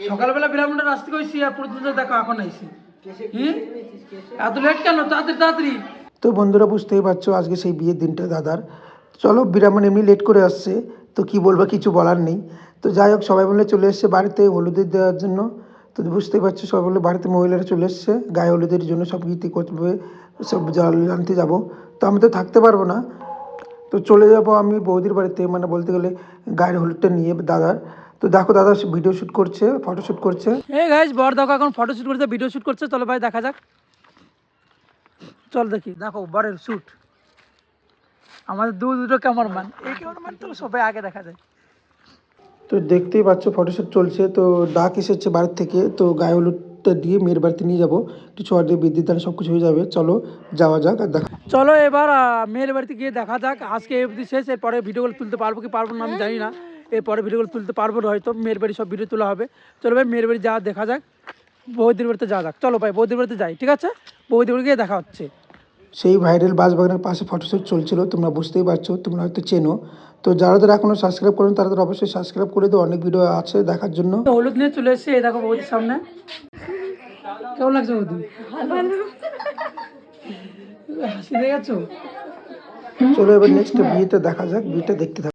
সকালবেলা বিরামটা রাস্তা কইছি আর প্রতিদিন দেখো এখন আইছি এত লেট কেন তাড়াতাড়ি তাড়াতাড়ি। তো বন্ধুরা বুঝতেই পারছো আজকে সেই বিয়ের দিনটা দাদার। চলো বিরামন এমনি লেট করে আসছে, তো কি বলবো কিছু বলার নেই। তো যাই হোক সবাই মিলে চলে এসছে বাড়িতে হলুদের দেওয়ার জন্য। তো বুঝতেই পারছো সবাই মিলে বাড়িতে মহিলারা চলে এসছে গায়ে হলুদের জন্য সব গীতি করবে, সব জল আনতে যাবো। তো আমি তো থাকতে পারবো না, তো চলে যাবো আমি বৌদির বাড়িতে, মানে বলতে গেলে গায়ের হলুদটা নিয়ে দাদার। তো দেখো দাদা ভিডিও শ্যুট করছে, ফটো শ্যুট করছে। এই গাইস বর দেখো এখন ফটো শ্যুট করছে, ভিডিও শ্যুট করছে। চলো ভাই দেখা যাক, চল দেখি। দেখো বরের শ্যুট, আমাদের দুটো ক্যামেরাম্যান, এই ক্যামেরাম্যান তো সবাই আগে দেখা যায়। তো দেখতেই পাচ্ছ ফটোশ্যুট চলছে। তো ডাক এসেছে বাড়ির থেকে, তো গায়ে হলুদটা দিয়ে মেয়ের বাড়িতে নিয়ে যাবো, কিছু অর্ধেক বিদ্যুৎ দান সব কিছু হয়ে যাবে। চলো যাওয়া যাক আর দেখা। চলো এবার মেয়ের বাড়িতে গিয়ে দেখা যাক। আজকে এই অবধি শেষ, এরপরে ভিডিওগুলো তুলতে পারবো কি পারবো না আমি জানি না। এরপরে ভিডিওগুলো তুলতে পারবো না হয়তো, মেয়ের বাড়ি সব ভিডিও তোলা হবে। চলো ভাই মেয়ের বাড়ি যাওয়া দেখা যাক, বৌদির বাড়িতে যাওয়া যাক। চলো ভাই বৌদির বাড়িতে যাই, ঠিক আছে? বৌদির বাড়ি গিয়ে দেখা হচ্ছে। সেই ভাইরাল বাসবাগানের পাশে ফটোশ্যুট চলছিল, তোমরা বুঝতেই পারছো, তোমরা হয়তো চেনো। তো যারা যারা এখনো সাবস্ক্রাইব করেন তারা তারা অবশ্যই সাবস্ক্রাইব করে দিও, অনেক ভিডিও আছে দেখার জন্য। হলুদ নিয়ে চলে এসেছে, এই দেখো বৌদির সামনে। কেমন লাগছে বৌদি? হাসি দেখেছো? চলো এবার নেক্সট বিয়েটা দেখা যাক, বিয়েটা দেখতে থাকো।